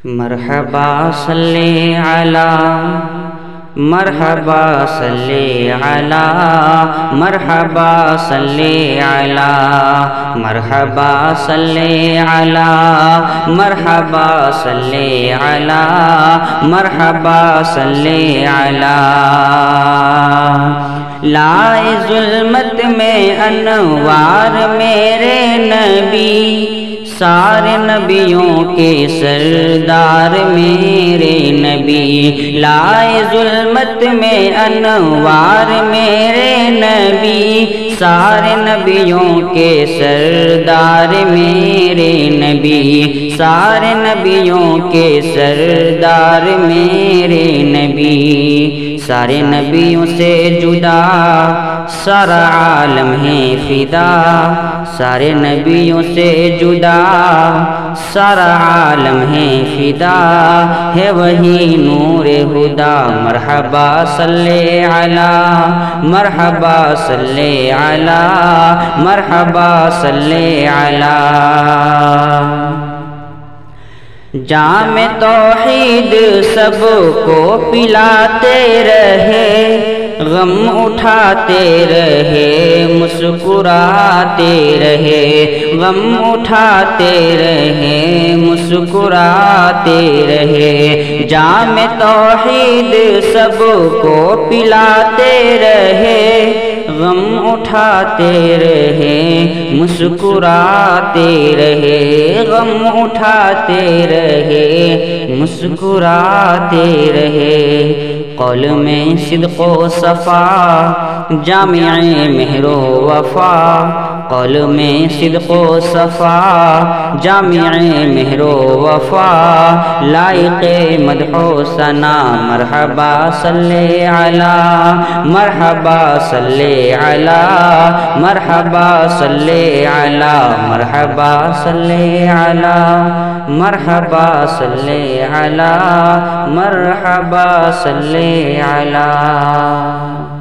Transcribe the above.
مرحبا صلی علی مرحبا صلی علی مرحبا صلی علی مرحبا صلی علی مرحبا صلی علی مرحبا صلی علی لائے ظلمت میں انوار میرے نبی سارے نبیوں کے سردار میرے نبی لائے ظلمت میں انوار میرے نبی سارے نبیوں کے سردار میرے نبی سارے نبیوں کے سردار میرے نبی سارے نبیوں سے جدا سارا عالم ہے فدا سارے نبیوں سے جدا سارا عالم ہے فدا ہے وہی نور ہدا مرحبا صلی علی مرحبا صلی علی مرحبا صلی علی جام توحید سب کو پلاتے رہے غم اٹھاتے رہے مسکراتے رہے غم اٹھاتے رہے مسکراتے رہے جام توحید سب کو پلاتے رہے غم اٹھاتے رہے مسکراتے رہے غم اٹھاتے رہے مسکراتے رہے قول میں صدق و صفا جامع مہر و وفا قول میں صدق و صفا جامع مہر و وفا لائق مدح و ثنا مرحبا صلی علی مرحبا صلی علی مرحبا صلی علی مرحبا صلی علی مرحبا صلی علی مرحبا صلی علی